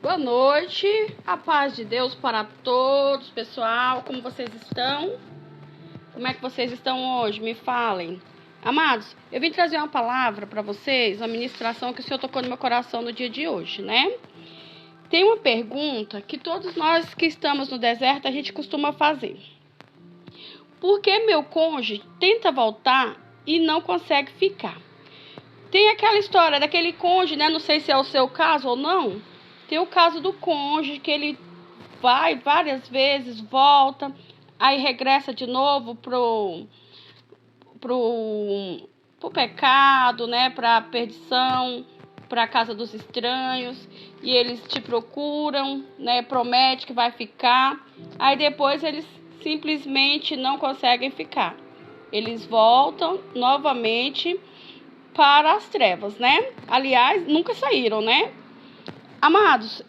Boa noite, a paz de Deus para todos, pessoal. Como vocês estão? Como é que vocês estão hoje? Me falem. Amados, eu vim trazer uma palavra para vocês, uma ministração que o Senhor tocou no meu coração no dia de hoje, né? Tem uma pergunta que todos nós que estamos no deserto, a gente costuma fazer. Por que meu cônjuge tenta voltar e não consegue ficar? Tem aquela história daquele cônjuge, né? Não sei se é o seu caso ou não. Tem o caso do cônjuge que ele vai várias vezes, volta, aí regressa de novo pro pecado, né? Pra perdição, pra casa dos estranhos. E eles te procuram, né? Promete que vai ficar. Aí depois eles simplesmente não conseguem ficar. Eles voltam novamente para as trevas, né? Aliás, nunca saíram, né? Amados,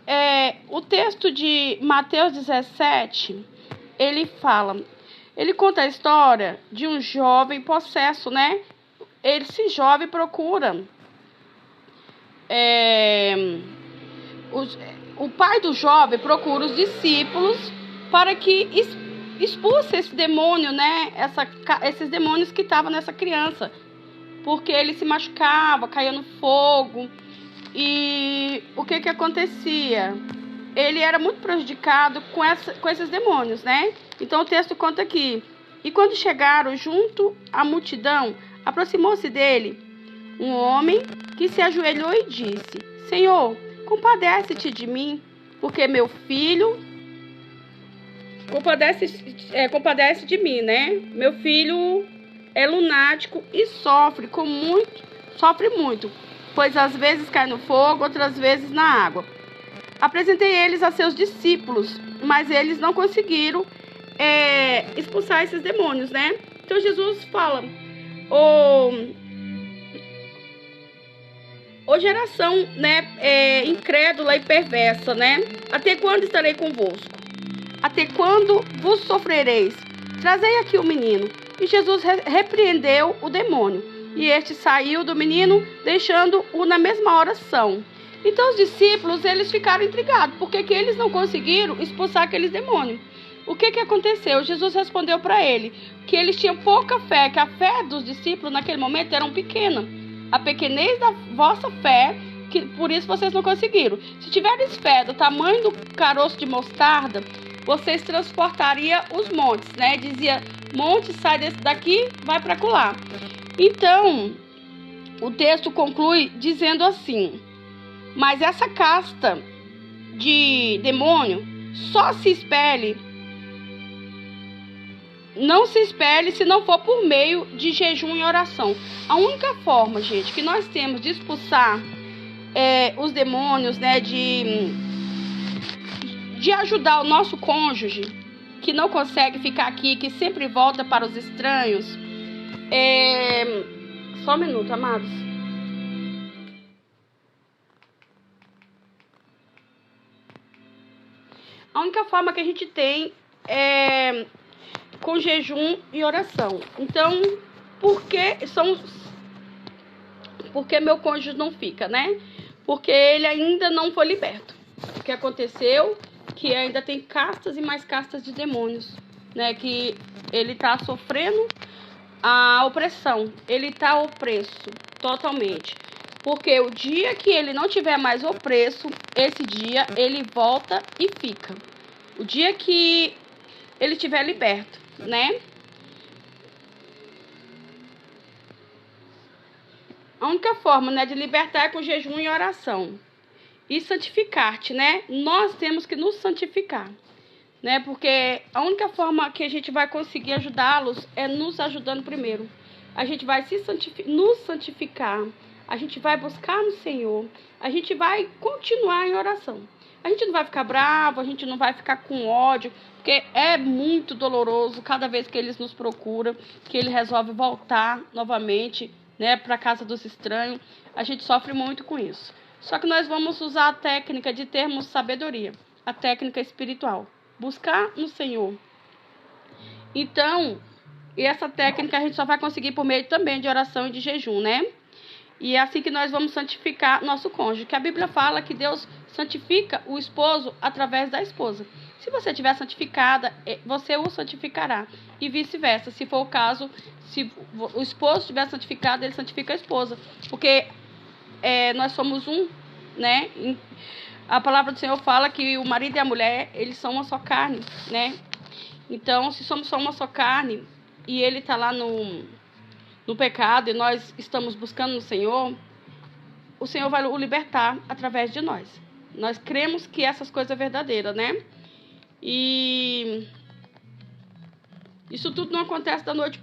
o texto de Mateus 17, ele conta a história de um jovem possesso, né? Esse jovem procura o pai do jovem procura os discípulos para que expulse esse demônio, né? Esses demônios que estavam nessa criança, porque ele se machucava, caía no fogo. E o que acontecia? Ele era muito prejudicado com esses demônios, né? Então o texto conta aqui: e quando chegaram junto à multidão, aproximou-se dele um homem que se ajoelhou e disse: Senhor, compadece-te de mim, porque meu filho compadece de mim, né? Meu filho é lunático e sofre muito, pois às vezes cai no fogo, outras vezes na água. Apresentei eles a seus discípulos, mas eles não conseguiram expulsar esses demônios, né? Então Jesus fala: Ô geração, né, incrédula e perversa, né? Até quando estarei convosco? Até quando vos sofrereis? Trazei aqui o menino. E Jesus repreendeu o demônio. E este saiu do menino, deixando-o na mesma oração. Então os discípulos, eles ficaram intrigados, porque eles não conseguiram expulsar aqueles demônios. O que aconteceu? Jesus respondeu para ele que eles tinham pouca fé, que a fé dos discípulos naquele momento era pequena. A pequenez da vossa fé, que por isso vocês não conseguiram. Se tiveres fé do tamanho do caroço de mostarda, vocês transportariam os montes, né? Dizia: monte, sai daqui, vai para acolá. Então, o texto conclui dizendo assim: mas essa casta de demônio não se espelhe se não for por meio de jejum e oração. A única forma, gente, que nós temos de expulsar os demônios, né, de ajudar o nosso cônjuge, que não consegue ficar aqui, que sempre volta para os estranhos. Só um minuto, amados. A única forma que a gente tem é com jejum e oração. Então, por que meu cônjuge não fica, né? Porque ele ainda não foi liberto. O que aconteceu? Que ainda tem castas e mais castas de demônios, né? Que ele está sofrendo a opressão, ele está opresso totalmente. Porque o dia que ele não tiver mais opresso, esse dia ele volta e fica. O dia que ele estiver liberto, né? A única forma, né, de libertar é com jejum e oração. E santificar-te, né? Nós temos que nos santificar, né? Porque a única forma que a gente vai conseguir ajudá-los é nos ajudando primeiro. A gente vai nos santificar, a gente vai buscar no Senhor, a gente vai continuar em oração. A gente não vai ficar bravo, a gente não vai ficar com ódio, porque é muito doloroso cada vez que eles nos procuram, que ele resolve voltar novamente, né, para a casa dos estranhos. A gente sofre muito com isso. Só que nós vamos usar a técnica de termos sabedoria, a técnica espiritual. Buscar no Senhor. Então, essa técnica a gente só vai conseguir por meio também de oração e de jejum, né? E é assim que nós vamos santificar nosso cônjuge. Que a Bíblia fala que Deus santifica o esposo através da esposa. Se você estiver santificada, você o santificará. E vice-versa. Se for o caso, se o esposo estiver santificado, ele santifica a esposa. Porque nós somos um, né? A palavra do Senhor fala que o marido e a mulher, eles são uma só carne, né? Então, se somos só uma só carne e ele está lá no pecado e nós estamos buscando no Senhor, o Senhor vai o libertar através de nós. Nós cremos que essas coisas são verdadeiras, né? E isso tudo não acontece da noite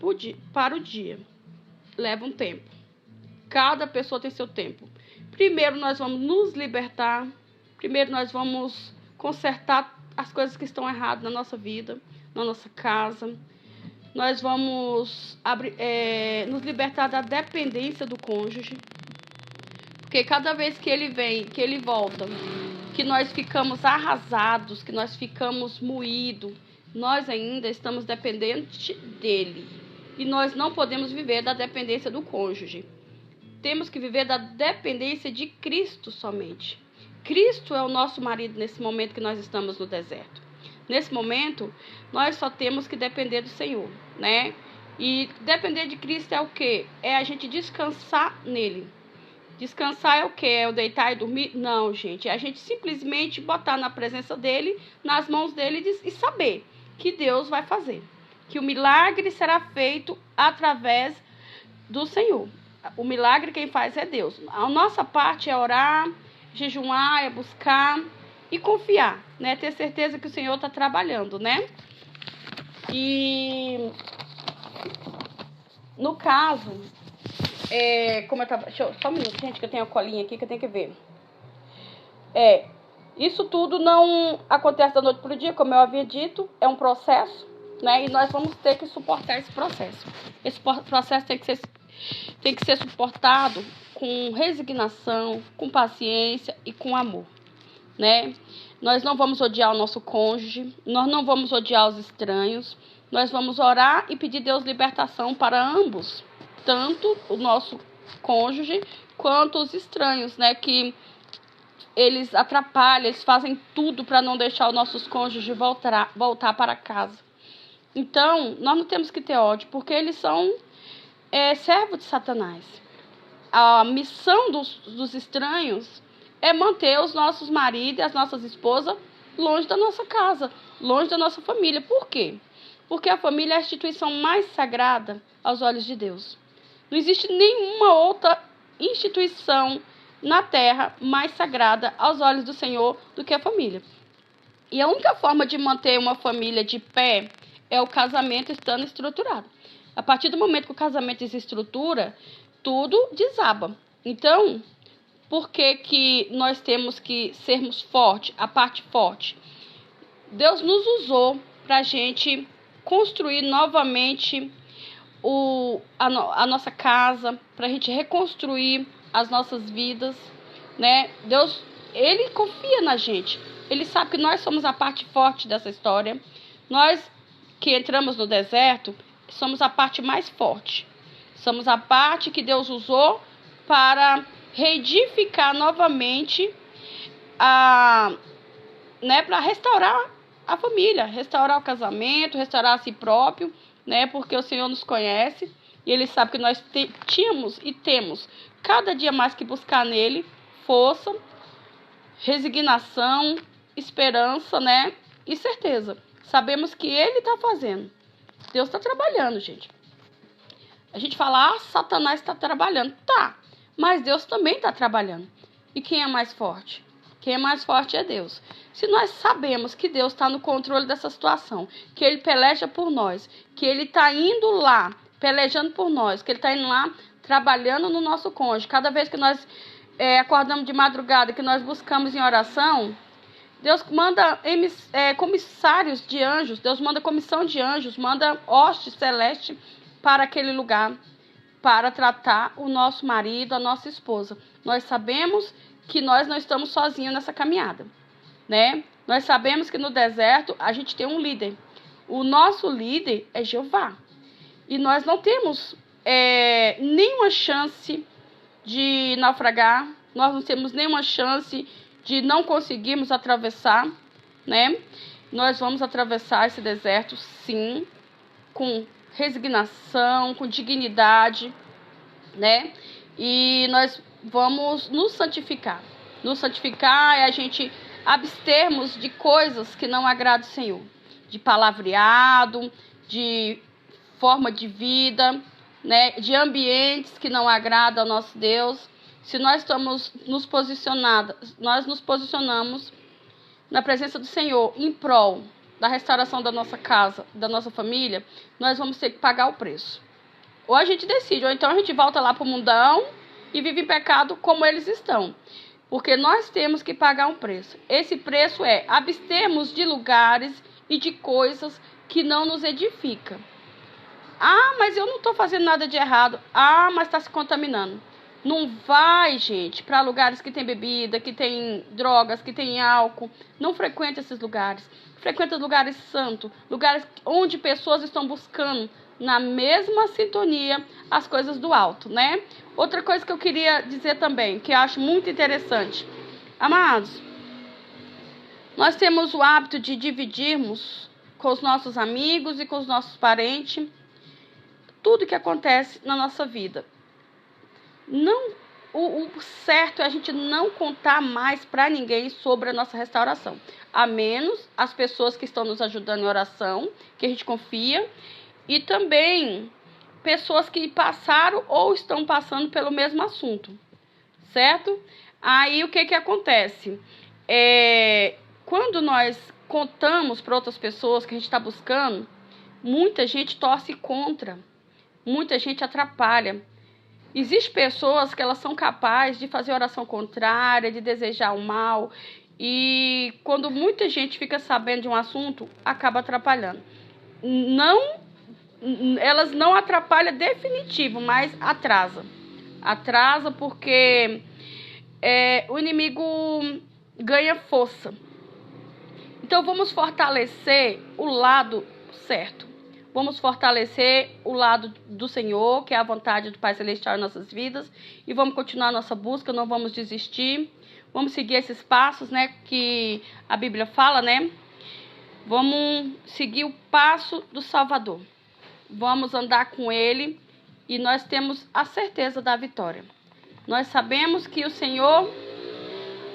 para o dia. Leva um tempo. Cada pessoa tem seu tempo. Primeiro nós vamos nos libertar. Primeiro nós vamos consertar as coisas que estão erradas na nossa vida, na nossa casa. Nós vamos nos libertar da dependência do cônjuge. Porque cada vez que ele vem, que ele volta, que nós ficamos arrasados, que nós ficamos moídos, nós ainda estamos dependentes dele. E nós não podemos viver da dependência do cônjuge. Temos que viver da dependência de Cristo somente. Cristo é o nosso marido nesse momento que nós estamos no deserto. Nesse momento, nós só temos que depender do Senhor, né? E depender de Cristo é o quê? É a gente descansar nele. Descansar é o quê? É o deitar e dormir? Não, gente. É a gente simplesmente botar na presença dele, nas mãos dele e saber que Deus vai fazer. Que o milagre será feito através do Senhor. O milagre quem faz é Deus. A nossa parte é orar, jejuar, é buscar e confiar, né? Ter certeza que o Senhor está trabalhando, né? E no caso, como eu tava... Só um minuto, gente, que eu tenho a colinha aqui que eu tenho que ver. Isso tudo não acontece da noite para o dia, como eu havia dito, é um processo, né? E nós vamos ter que suportar esse processo. Esse processo tem que ser suportado com resignação, com paciência e com amor, né? Nós não vamos odiar o nosso cônjuge, nós não vamos odiar os estranhos, nós vamos orar e pedir Deus libertação para ambos, tanto o nosso cônjuge quanto os estranhos, né? Que eles atrapalham, eles fazem tudo para não deixar os nossos cônjuges voltar para casa. Então, nós não temos que ter ódio, porque eles são servos de Satanás. A missão dos estranhos é manter os nossos maridos e as nossas esposas longe da nossa casa, longe da nossa família. Por quê? Porque a família é a instituição mais sagrada aos olhos de Deus. Não existe nenhuma outra instituição na terra mais sagrada aos olhos do Senhor do que a família. E a única forma de manter uma família de pé é o casamento estando estruturado. A partir do momento que o casamento desestrutura, tudo desaba. Então, por que nós temos que sermos fortes, a parte forte? Deus nos usou para a gente construir novamente a nossa casa, para a gente reconstruir as nossas vidas, né? Deus, Ele confia na gente. Ele sabe que nós somos a parte forte dessa história. Nós que entramos no deserto, somos a parte mais forte. Somos a parte que Deus usou para reedificar novamente, né, para restaurar a família, restaurar o casamento, restaurar a si próprio, né, porque o Senhor nos conhece e Ele sabe que nós tínhamos e temos cada dia mais que buscar nele força, resignação, esperança, né, e certeza. Sabemos que Ele está fazendo. Deus está trabalhando, gente. A gente fala, Satanás está trabalhando. Tá, mas Deus também está trabalhando. E quem é mais forte? Quem é mais forte é Deus. Se nós sabemos que Deus está no controle dessa situação, que Ele peleja por nós, que Ele está indo lá, pelejando por nós, que Ele está indo lá, trabalhando no nosso cônjuge. Cada vez que nós acordamos de madrugada, que nós buscamos em oração, Deus manda comissários de anjos, Deus manda comissão de anjos, manda hoste celeste para aquele lugar, para tratar o nosso marido, a nossa esposa. Nós sabemos que nós não estamos sozinhos nessa caminhada, né? Nós sabemos que no deserto a gente tem um líder. O nosso líder é Jeová. E nós não temos nenhuma chance de naufragar, nós não temos nenhuma chance de não conseguirmos atravessar, né? Nós vamos atravessar esse deserto, sim, com resignação, com dignidade, né? E nós vamos nos santificar. Nos santificar é a gente abstermos de coisas que não agradam o Senhor, de palavreado, de forma de vida, né? De ambientes que não agradam ao nosso Deus. Se nós estamos nós nos posicionamos na presença do Senhor em prol da restauração da nossa casa, da nossa família, nós vamos ter que pagar o preço. Ou a gente decide, ou então a gente volta lá para o mundão e vive em pecado como eles estão. Porque nós temos que pagar um preço. Esse preço é abstermos de lugares e de coisas que não nos edificam. Ah, mas eu não estou fazendo nada de errado. Ah, mas está se contaminando. Não vai, gente, para lugares que tem bebida, que tem drogas, que tem álcool. Não frequente esses lugares. Frequenta lugares santos, lugares onde pessoas estão buscando na mesma sintonia as coisas do alto, né? Outra coisa que eu queria dizer também, que eu acho muito interessante. Amados, nós temos o hábito de dividirmos com os nossos amigos e com os nossos parentes tudo que acontece na nossa vida. Não, o certo é a gente não contar mais para ninguém sobre a nossa restauração. A menos as pessoas que estão nos ajudando em oração, que a gente confia. E também pessoas que passaram ou estão passando pelo mesmo assunto. Certo? Aí o que acontece? Quando nós contamos para outras pessoas que a gente está buscando, muita gente torce contra. Muita gente atrapalha. Existem pessoas que elas são capazes de fazer oração contrária, de desejar o mal. E quando muita gente fica sabendo de um assunto, acaba atrapalhando. Elas não atrapalham definitivo, mas atrasa. Atrasa porque o inimigo ganha força. Então vamos fortalecer o lado certo. Vamos fortalecer o lado do Senhor, que é a vontade do Pai Celestial em nossas vidas. E vamos continuar a nossa busca, não vamos desistir. Vamos seguir esses passos, né, que a Bíblia fala, né? Vamos seguir o passo do Salvador. Vamos andar com Ele e nós temos a certeza da vitória. Nós sabemos que o Senhor,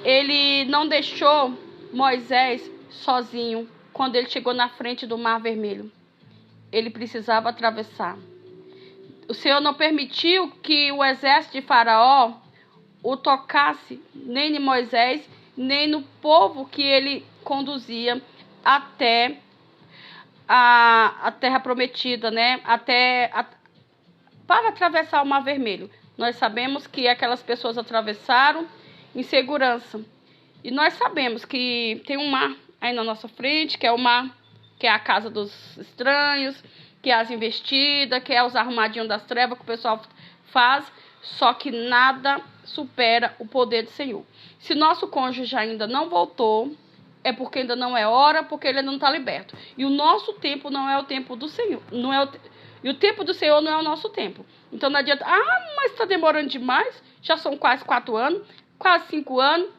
Ele não deixou Moisés sozinho quando ele chegou na frente do Mar Vermelho. Ele precisava atravessar. O Senhor não permitiu que o exército de Faraó o tocasse, nem em Moisés, nem no povo que ele conduzia até a terra prometida, né? Para atravessar o Mar Vermelho. Nós sabemos que aquelas pessoas atravessaram em segurança. E nós sabemos que tem um mar aí na nossa frente, que é o mar, que é a casa dos estranhos, que é as investidas, que é os arrumadinhos das trevas que o pessoal faz, só que nada supera o poder do Senhor. Se nosso cônjuge ainda não voltou, é porque ainda não é hora, porque ele não está liberto. E o nosso tempo não é o tempo do Senhor. E o tempo do Senhor não é o nosso tempo. Então não adianta, mas está demorando demais, já são quase 4 anos, quase 5 anos.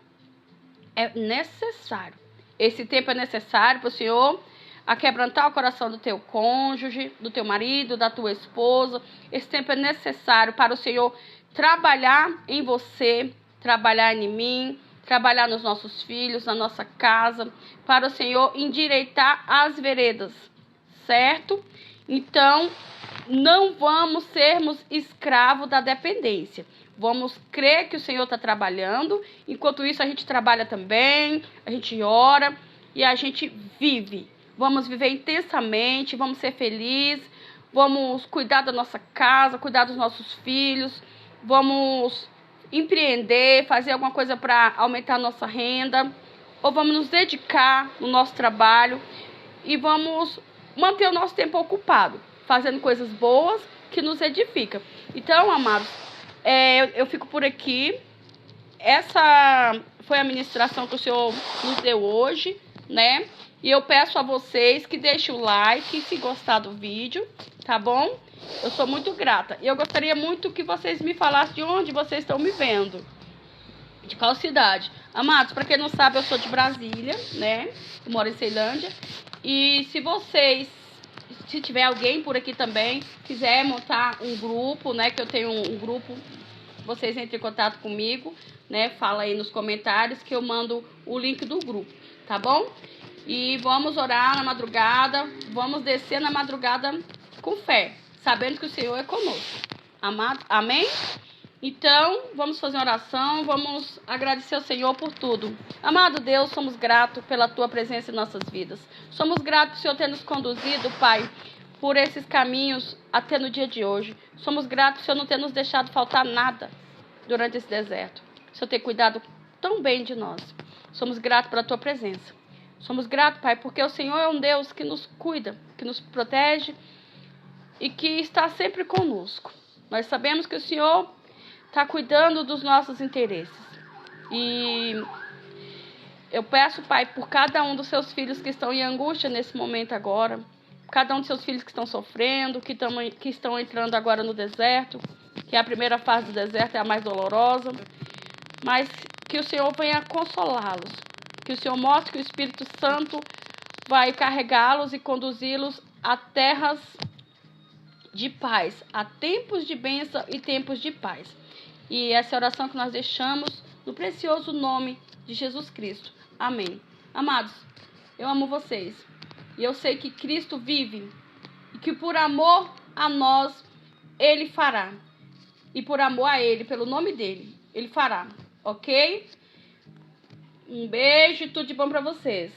É necessário. Esse tempo é necessário para o Senhor aquebrantar o coração do teu cônjuge, do teu marido, da tua esposa. Esse tempo é necessário para o Senhor trabalhar em você, trabalhar em mim, trabalhar nos nossos filhos, na nossa casa, para o Senhor endireitar as veredas, certo? Então, não vamos sermos escravos da dependência. Vamos crer que o Senhor está trabalhando. Enquanto isso, a gente trabalha também, a gente ora e a gente vive. Vamos viver intensamente, vamos ser felizes, vamos cuidar da nossa casa, cuidar dos nossos filhos, vamos empreender, fazer alguma coisa para aumentar a nossa renda, ou vamos nos dedicar no nosso trabalho e vamos manter o nosso tempo ocupado, fazendo coisas boas que nos edificam. Então, amados, eu fico por aqui. Essa foi a ministração que o Senhor nos deu hoje, né? E eu peço a vocês que deixem o like se gostar do vídeo, tá bom? Eu sou muito grata. E eu gostaria muito que vocês me falassem de onde vocês estão me vendo. De qual cidade? Amados, para quem não sabe, eu sou de Brasília, né? Eu moro em Ceilândia. E se tiver alguém por aqui também, quiser montar um grupo, né? Que eu tenho um grupo, vocês entrem em contato comigo, né? Fala aí nos comentários que eu mando o link do grupo, tá bom? E vamos orar na madrugada, vamos descer na madrugada com fé, sabendo que o Senhor é conosco. Amado, amém? Então, vamos fazer uma oração, vamos agradecer ao Senhor por tudo. Amado Deus, somos gratos pela Tua presença em nossas vidas. Somos gratos, Senhor, ter nos conduzido, Pai, por esses caminhos até no dia de hoje. Somos gratos, Senhor, não ter nos deixado faltar nada durante esse deserto. Senhor, ter cuidado tão bem de nós. Somos gratos pela Tua presença. Somos gratos, Pai, porque o Senhor é um Deus que nos cuida, que nos protege e que está sempre conosco. Nós sabemos que o Senhor está cuidando dos nossos interesses. E eu peço, Pai, por cada um dos seus filhos que estão em angústia nesse momento agora, cada um dos seus filhos que estão sofrendo, que estão entrando agora no deserto, que a primeira fase do deserto é a mais dolorosa, mas que o Senhor venha consolá-los, que o Senhor mostre que o Espírito Santo vai carregá-los e conduzi-los a terras de paz, a tempos de bênção e tempos de paz. E essa é a oração que nós deixamos no precioso nome de Jesus Cristo. Amém. Amados, eu amo vocês. E eu sei que Cristo vive. E que por amor a nós, Ele fará. E por amor a Ele, pelo nome dEle, Ele fará. Ok? Um beijo e tudo de bom para vocês.